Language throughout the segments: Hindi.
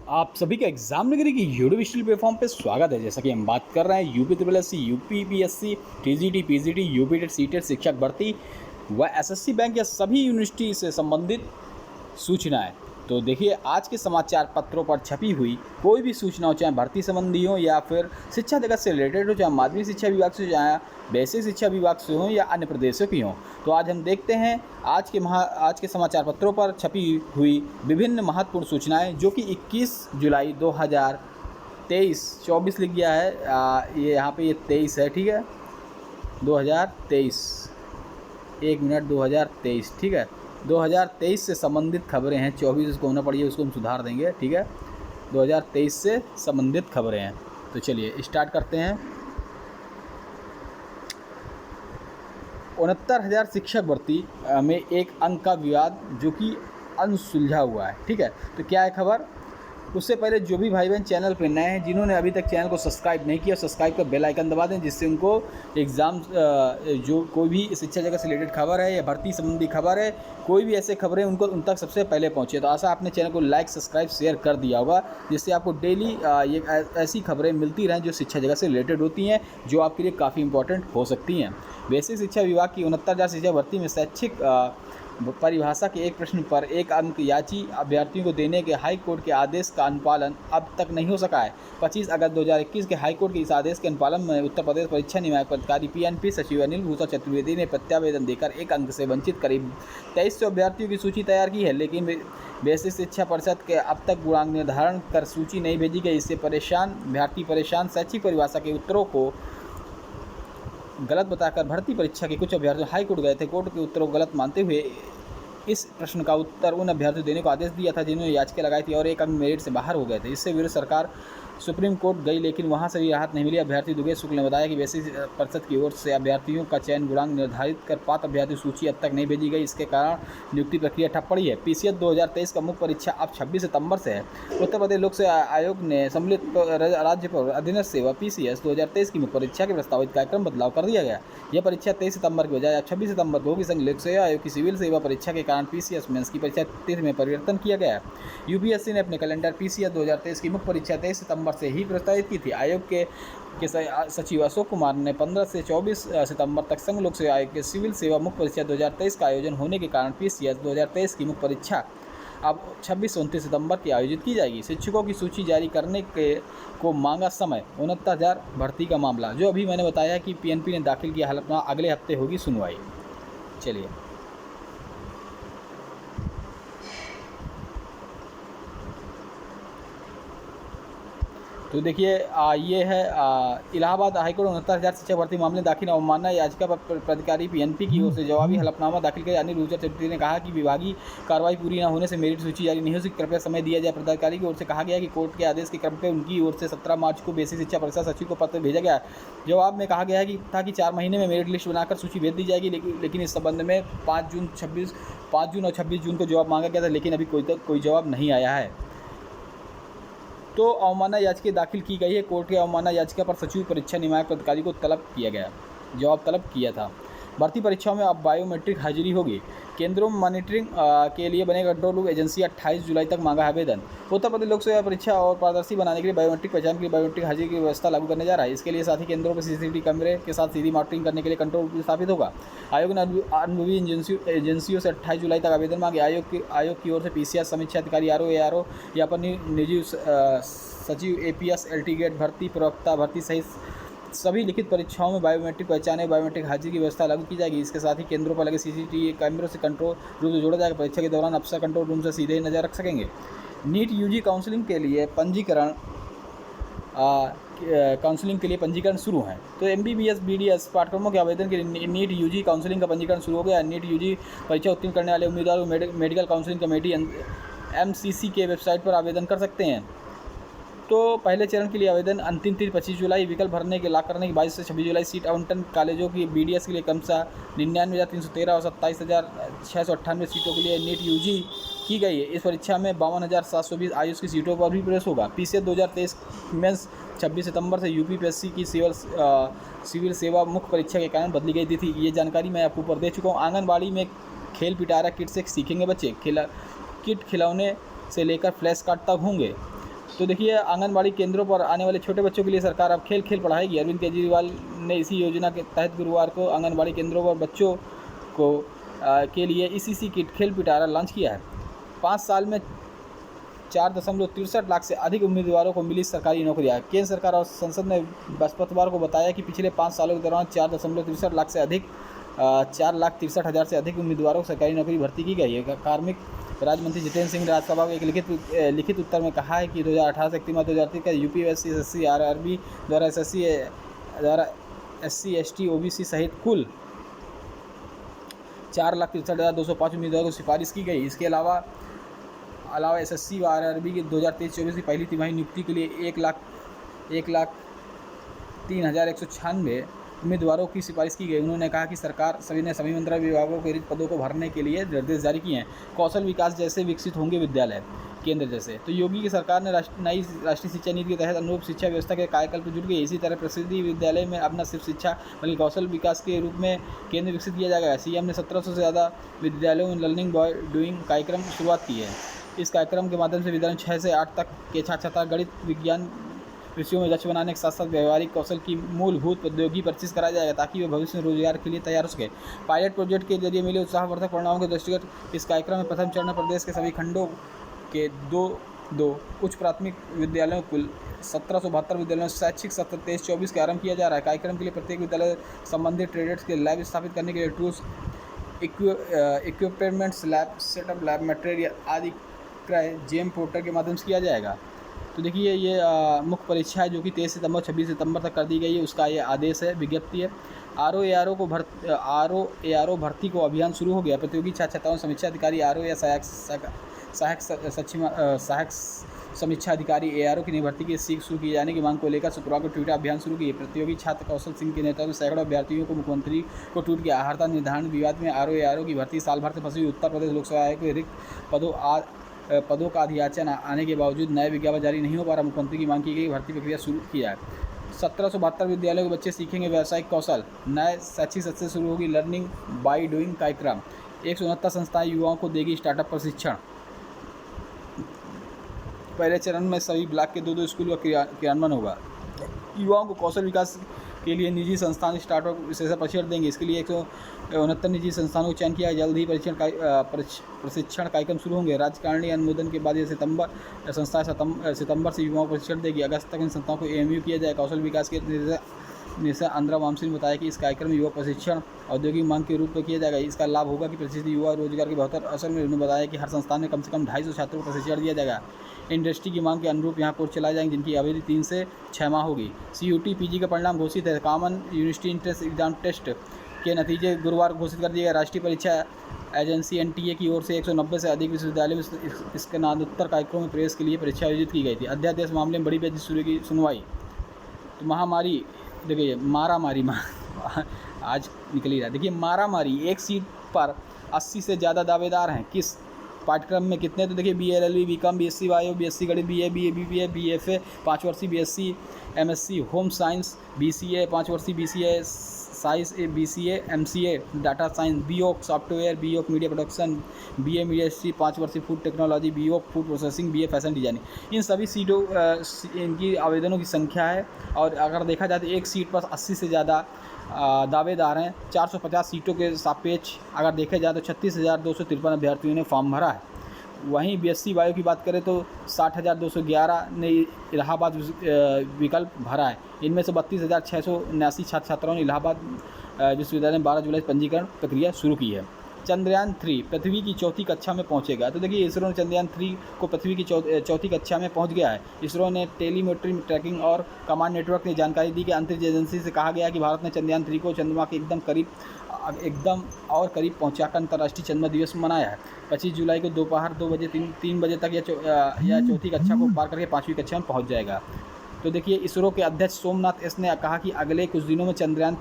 आप सभी का एग्जाम नगरी की यूनिवर्सिटी प्लेटफॉर्म पे स्वागत है। जैसा कि हम बात कर रहे हैं UP triple S C, UP PSC, TGT, PGT, UP TET, CTET, शिक्षक भर्ती व एसएससी बैंक या सभी यूनिवर्सिटी से संबंधित सूचनाएं। तो देखिए, आज के समाचार पत्रों पर छपी हुई कोई भी सूचना हो, चाहे भर्ती संबंधी हो या फिर शिक्षा जगत से रिलेटेड हो, चाहे माध्यमिक शिक्षा विभाग से, चाहे बेसिक शिक्षा विभाग से हो या अन्य प्रदेशों की हो, तो आज हम देखते हैं आज के समाचार पत्रों पर छपी हुई विभिन्न महत्वपूर्ण सूचनाएं, जो कि 21 जुलाई 2023 24 लिख गया है, ये यहाँ पे ये 23 है, ठीक है, 2023 1 मिनट 2023, ठीक है, 2023 से संबंधित खबरें हैं। 24 उसको होना पड़ी है, उसको हम सुधार देंगे, ठीक है। 2023 से संबंधित खबरें हैं। तो चलिए स्टार्ट करते हैं। 69,000 शिक्षक भर्ती में एक अंक का विवाद जो कि अनसुलझा हुआ है, ठीक है। तो क्या है खबर? उससे पहले जो भी भाई बहन चैनल पर नए हैं, जिन्होंने अभी तक चैनल को सब्सक्राइब नहीं किया, सब्सक्राइब का बेल आइकन दबा दें, जिससे उनको एग्ज़ाम जो कोई भी शिक्षा जगत से रिलेटेड खबर है या भर्ती संबंधी खबर है, कोई भी ऐसे खबरें उनको उन तक सबसे पहले पहुंचे। तो आशा आपने चैनल को लाइक, सब्सक्राइब, शेयर कर दिया होगा, जिससे आपको डेली ये ऐसी खबरें मिलती रहें जो शिक्षा जगत से रिलेटेड होती हैं, जो आपके लिए काफ़ी इंपॉर्टेंट हो सकती हैं। बेसिक शिक्षा विभाग की 69,000 शिक्षा भर्ती में शैक्षिक परिभाषा के एक प्रश्न पर एक अंक याची अभ्यर्थियों को देने के हाई कोर्ट के आदेश का अनुपालन अब तक नहीं हो सका है। 25 अगस्त 2021 के हाई कोर्ट के इस आदेश के अनुपालन में उत्तर प्रदेश परीक्षा नियामक अधिकारी पीएनपी सचिव अनिल भूषण चतुर्वेदी ने प्रत्यावेदन देकर एक अंक से वंचित करीब 2300 अभ्यर्थियों की सूची तैयार की है, लेकिन बेसिक शिक्षा परिषद के अब तक गुणांक निर्धारण कर सूची नहीं भेजी गई। इससे अभ्यर्थी परेशान शैक्षिक परिभाषा के उत्तरों को गलत बताकर भर्ती परीक्षा के कुछ अभ्यर्थी हाई कोर्ट गए थे। कोर्ट के उत्तरों को गलत मानते हुए इस प्रश्न का उत्तर उन अभ्यर्थियों देने को आदेश दिया था जिन्होंने याचिका लगाई थी और एक अंक मेरिट से बाहर हो गए थे। इससे विरुद्ध सरकार सुप्रीम कोर्ट गई, लेकिन वहां से भी राहत नहीं मिली। अभ्यर्थी दुगेश शुक्ल ने बताया कि बेसिक परिषद की ओर से अभ्यर्थियों का चयन गुणांक निर्धारित कर पात्र अभ्यर्थी सूची अब तक नहीं भेजी गई। इसके कारण नियुक्ति प्रक्रिया ठप पड़ी है। पीसीएस 2023 का मुख्य परीक्षा अब 26 सितंबर से है। उत्तर प्रदेश लोक सेवा आयोग ने सम्मिलित राज्य पर अधीनस्थ सेवा पीसीएस 2023 की मुख्य परीक्षा के प्रस्तावित कार्यक्रम बदलाव कर दिया गया। यह परीक्षा 23 सितंबर की बजाय 26 सितंबर को होगी। संघ लोक सेवा आयोग की सिविल सेवा परीक्षा के कारण पीसीएस मेंस की परीक्षा तिथि में परिवर्तन किया गया है। यूपीएससी ने अपने कैलेंडर पीसीएस 2023 की मुख्य परीक्षा 23 सितंबर से ही प्रस्तावित की थी। आयोग के सचिव अशोक कुमार ने 15 से 24 सितंबर तक संघ लोक सेवा आयोग के सिविल सेवा मुख्य परीक्षा 2023 का आयोजन होने के कारण पीसीएस 2023 की मुख्य परीक्षा अब 26 से 29 सितंबर की आयोजित की जाएगी। शिक्षकों की सूची जारी करने को मांगा समय। 69,000 भर्ती का मामला जो अभी मैंने बताया कि पीएनपी ने दाखिल किया, हलफनामा अगले हफ्ते होगी सुनवाई। चलिए तो देखिए, ये है इलाहाबाद हाईकोर्ट 69,000 शिक्षक भर्ती मामले दाखिल अवमानना याचिका पर प्राधिकारी पीएनपी की ओर से जवाबी हलफनामा दाखिल किया। अनिल भूषण चतुर्वेदी ने कहा कि विभागीय कार्रवाई पूरी न होने से मेरिट सूची जारी नहीं हो सकती, कृपया समय दिया जाए। प्राधिकारी की ओर से कहा गया कि कोर्ट के आदेश के क्रम पर उनकी ओर से 17 मार्च को बेसिक शिक्षा परिषद सचिव को पत्र भेजा गया। जवाब में कहा गया है कि 4 महीने में मेरिट लिस्ट बनाकर सूची भेज दी जाएगी, लेकिन इस संबंध में 5 जून और 26 जून को जवाब मांगा गया था, लेकिन अभी कोई जवाब नहीं आया है। तो अवमानना याचिका दाखिल की गई है। कोर्ट के अवमानना याचिका पर सचिव परीक्षा नियामक अधिकारी को जवाब तलब किया था। भर्ती परीक्षाओं में अब बायोमेट्रिक हाजिरी होगी। केंद्रों में मॉनिटरिंग के लिए बने कंट्रोल रूम एजेंसी 28 जुलाई तक मांगा आवेदन। उत्तर प्रदेश लोक सेवा परीक्षा और पारदर्शी बनाने के लिए बायोमेट्रिक पहचान के लिए बायोमेट्रिक हाजिरी की व्यवस्था लागू करने जा रहा है। इसके लिए साथ ही केंद्रों पर सीसीटीवी कैमरे के साथ सीधी मॉनिटरिंग करने के लिए कंट्रोल रूम स्थापित होगा। आयोग ने अनुभवी एजेंसियों से 28 जुलाई तक आवेदन मांगे। आयोग की ओर से पीसीएस समीक्षा अधिकारी ARO या पर निजी सचिव APS एल्टीगेट भर्ती प्रवक्ता भर्ती सहित सभी लिखित परीक्षाओं में बायोमेट्रिक पहचाने बायोमेट्रिक हाजिरी की व्यवस्था लागू की जाएगी। इसके साथ ही केंद्रों पर लगे सीसीटीवी कैमरों से कंट्रोल रूम से जोड़ा जाएगा। परीक्षा के दौरान अफसर कंट्रोल रूम से सीधे नजर रख सकेंगे। नीट यूजी काउंसलिंग के लिए पंजीकरण शुरू है। तो MBBS BDS पाठ्यक्रमों के आवेदन के लिए नीट यूजी काउंसलिंग का पंजीकरण शुरू हो गया। नीट यूजी परीक्षा उत्तीर्ण करने वाले उम्मीदवार मेडिकल काउंसलिंग कमेटी MCC के वेबसाइट पर आवेदन कर सकते हैं। तो पहले चरण के लिए आवेदन अंतिम तिथि 25 जुलाई। विकल्प भरने के लाभ करने की 22 से 26 जुलाई। सीट आवंटन कॉलेजों की BDS के लिए क्रमशः 99,313 और 27,698 सीटों के लिए नीट यूजी की गई है। इस परीक्षा में 52,720 आयुष की सीटों पर भी प्रवेश होगा। पीसीएस 2023 मेंस 26 सितंबर से यूपीपीएससी की सिविल सेवा मुख्य परीक्षा के कारण बदली गई थी। ये जानकारी मैं आपको ऊपर दे चुका हूँ। आंगनबाड़ी में खेल पिटारा किट से सीखेंगे बच्चे। किट खिलौने से लेकर फ्लैश कार्ड तक होंगे। तो देखिए आंगनबाड़ी केंद्रों पर आने वाले छोटे बच्चों के लिए सरकार अब खेल खेल पढ़ाएगी। अरविंद केजरीवाल ने इसी योजना के तहत गुरुवार को आंगनबाड़ी केंद्रों पर बच्चों को के लिए ईसीसी किट खेल पिटारा लॉन्च किया है। 5 साल में 4.63 लाख से अधिक उम्मीदवारों को मिली सरकारी नौकरियां। केंद्र सरकार और संसद ने बृहस्पतिवार को बताया कि पिछले 5 सालों के दौरान 4.63 लाख से अधिक 4,63,000 से अधिक उम्मीदवारों को सरकारी नौकरी भर्ती की गई है। कार्मिक राज्य मंत्री जितेंद्र सिंह ने राज्यसभा में एक लिखित उत्तर में कहा है कि 2018 से इकतीस मार्च 2023 का यूपीएससी एसएससी आरआरबी द्वारा SC ST OBC सहित कुल 4,63,205 उम्मीदवारों को सिफारिश की गई। इसके अलावा SSC व आरआरबी की 2023-24 की पहली तिमाही नियुक्ति के लिए 1,03,196 उम्मीदवारों की सिफारिश की गई। उन्होंने कहा कि सरकार सभी मंत्रालय विभागों के रिक्त पदों को भरने के लिए निर्देश जारी किए हैं। कौशल विकास जैसे विकसित होंगे विद्यालय केंद्र नई सरकार ने नई राष्ट्रीय शिक्षा नीति के तहत अनुरूप शिक्षा व्यवस्था के कायाकल्प पर जुट गई। इसी तरह प्रसिद्धि विद्यालय में अब न सिर्फ शिक्षा बल्कि कौशल विकास के रूप में केंद्र विकसित किया जाएगा। सीएम ने 1700 से ज़्यादा विद्यालयों में लर्निंग बाय डूइंग कार्यक्रम की शुरुआत की है। इस कार्यक्रम के माध्यम से विद्यालय 6 से 8 तक के छात्र गणित विज्ञान विषयों में दक्ष बनाने के साथ साथ व्यवहारिक कौशल की मूलभूत प्रौद्योगिकी परिचित कराया जाएगा ताकि वे भविष्य में रोजगार के लिए तैयार हो सके। पायलट प्रोजेक्ट के जरिए मिले उत्साहवर्धक परिणामों के दृष्टिगत इस कार्यक्रम में प्रथम चरण में प्रदेश के सभी खंडों के दो उच्च प्राथमिक विद्यालयों कुल 1772 विद्यालयों शैक्षिक सत्र 23-24 का आरंभ किया जा रहा है। कार्यक्रम के लिए प्रत्येक विद्यालय संबंधित ट्रेडर्स के लैब स्थापित करने के लिए tools equipments lab setup lab material आदि क्रय जेम पोर्टल के माध्यम से किया जाएगा। तो देखिए ये मुख्य परीक्षा है जो कि 23 सितंबर 26 सितंबर तक कर दी गई है। उसका ये आदेश है, विज्ञप्ति है। आरओ भर्ती को अभियान शुरू हो गया। प्रतियोगी छात्राओं समीक्षा अधिकारी आरओ या सहायक समीक्षा अधिकारी ARO की नई भर्ती की सीख शुरू किए जाने की मांग को लेकर शुक्रवार को ट्वीट अभियान शुरू किए। प्रतियोगी छात्र कौशल सिंह के नेतृत्व में सैकड़ों अभ्यर्थियों को मुख्यमंत्री को ट्वीट किया। आहारता निर्धारण विवाद में ARO की भर्ती साल भर से फंसी हुई उत्तर प्रदेश लोकसभा आयोग के रिक्त पदों का अधियाचन आने के बावजूद नया विज्ञापन जारी नहीं हो पा रहा। मुख्यमंत्री की मांग की गई भर्ती प्रक्रिया शुरू की जाए। 1772 विद्यालयों के बच्चे सीखेंगे व्यावसायिक कौशल। नए शैक्षिक सत्र से शुरू होगी लर्निंग बाय डूइंग कार्यक्रम। 169 संस्थाएं युवाओं को देगी स्टार्टअप प्रशिक्षण। पहले चरण में सभी ब्लॉक के 2 स्कूल का क्रियान्वयन होगा। युवाओं को कौशल विकास के लिए निजी संस्थान स्टार्टअप विशेष प्रशिक्षण देंगे। इसके लिए 169 निजी संस्थानों को चयन किया। जल्द ही प्रशिक्षण कार्यक्रम शुरू होंगे। राज्यकारिणी अनुमोदन के बाद ये संस्थाएं सितंबर से युवाओं को प्रशिक्षण देगी। अगस्त तक इन संस्थाओं को AMU किया जाए। कौशल विकास के निदेशक आंध्रा वामसी ने बताया कि इस कार्यक्रम में युवा प्रशिक्षण औद्योगिक मांग के रूप में किया जाएगा। इसका लाभ होगा कि प्रशिक्षित युवा रोजगार के बेहतर अवसर में। उन्होंने बताया कि हर संस्थान में कम से कम 250 छात्रों को प्रशिक्षण दिया जाएगा। इंडस्ट्री की मांग के अनुरूप यहाँ कोर्स चलाए जाएंगे जिनकी अवधि 3 से 6 माह होगी। CUT PG का परिणाम घोषित है। Common university entrance exam test के नतीजे गुरुवार घोषित कर दिए गए। राष्ट्रीय परीक्षा एजेंसी NTA की ओर से 190 से अधिक विश्वविद्यालयों में इसके स्नातकोत्तर कार्यक्रमों में प्रवेश के लिए परीक्षा आयोजित की गई थी। अध्यादेश मामले में बड़ी बेंच शुरू की सुनवाई। तो महामारी देखिए मारामारी आज निकल ही रहा है। देखिए मारामारी एक सीट पर 80 से ज़्यादा दावेदार हैं। किस पाठ्यक्रम में कितने? तो देखिए BA LLB BCom BSc bio BSc गणित BA BA BBA BFA 5 वर्षीय BSc MSc home science BCA 5 वर्षीय BCA science BCA MCA data science BOC software BOC media production BA media history 5 वर्षीय food technology BOC food processing BA fashion designing. इन सभी सीटों इनकी आवेदनों की संख्या है। और अगर देखा जाए तो एक सीट पर 80 से ज़्यादा दावेदार हैं। 450 सीटों के सापेक्ष अगर देखा जाए तो 36,253 अभ्यर्थियों ने फॉर्म भरा है। वहीं BSc बायो की बात करें तो 60,211 ने इलाहाबाद विकल्प भरा है। इनमें से 32,679 छात्र छात्राओं ने इलाहाबाद विश्वविद्यालय में 12 जुलाई पंजीकरण प्रक्रिया शुरू की है। चंद्रयान 3 पृथ्वी की चौथी कक्षा में पहुंचेगा। तो देखिए इसरो ने चंद्रयान 3 को पृथ्वी की चौथी कक्षा में पहुंच गया है। इसरो ने टेलीमेट्री ट्रैकिंग और कमांड नेटवर्क ने जानकारी दी कि अंतरिक्ष एजेंसी से कहा गया कि भारत ने चंद्रयान 3 को चंद्रमा के एकदम करीब पहुंचाकर अंतर्राष्ट्रीय चंद्रमा दिवस मनाया है। 25 जुलाई को दोपहर 2 बजे 3 बजे तक यह चौथी कक्षा को पार करके 5वीं कक्षा में पहुँच जाएगा। तो देखिए इसरो के अध्यक्ष सोमनाथ एस ने कहा कि अगले कुछ दिनों में चंद्रयान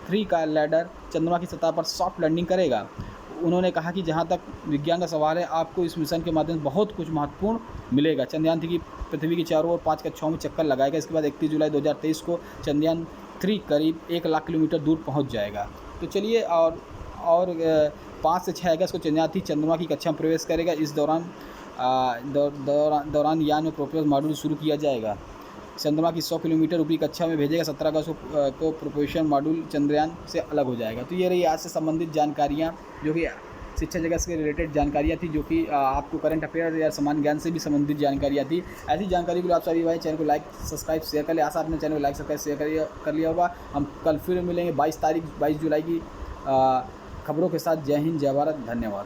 3 का लैंडर चंद्रमा की सतह पर सॉफ्ट लैंडिंग करेगा। उन्होंने कहा कि जहां तक विज्ञान का सवाल है आपको इस मिशन के माध्यम से बहुत कुछ महत्वपूर्ण मिलेगा। चंद्रयान 3 की पृथ्वी की चारों ओर 5 कक्षाओं में चक्कर लगाएगा। इसके बाद 31 जुलाई 2023 को चंद्रयान 3 करीब 1 लाख किलोमीटर दूर पहुंच जाएगा। तो चलिए और 5 से 6 अगस्त को चंद्रयान 3 चंद्रमा की कक्षा में प्रवेश करेगा। इस दौरान दौरान यान में प्रोपेलर मॉड्यूल शुरू किया जाएगा। चंद्रमा की 100 किलोमीटर ऊपरी कक्षा में भेजेगा। 17 अगस्त को प्रोपेलर मॉड्यूल चंद्रयान से अलग हो जाएगा। तो ये रही आज से संबंधित जानकारियाँ, जो कि शिक्षा जगत से रिलेटेड जानकारियाँ थी, जो कि आपको करंट अफेयर या सामान्य ज्ञान से भी संबंधित जानकारियाँ थी। ऐसी जानकारी के लिए आप सभी भाई चैनल को लाइक सब्सक्राइब शेयर कर ले। आशा आपने चैनल को लाइक सब्सक्राइब शेयर कर लिया होगा। हम कल फिर मिलेंगे 22 जुलाई की खबरों के साथ। जय हिंद, जय भारत, धन्यवाद।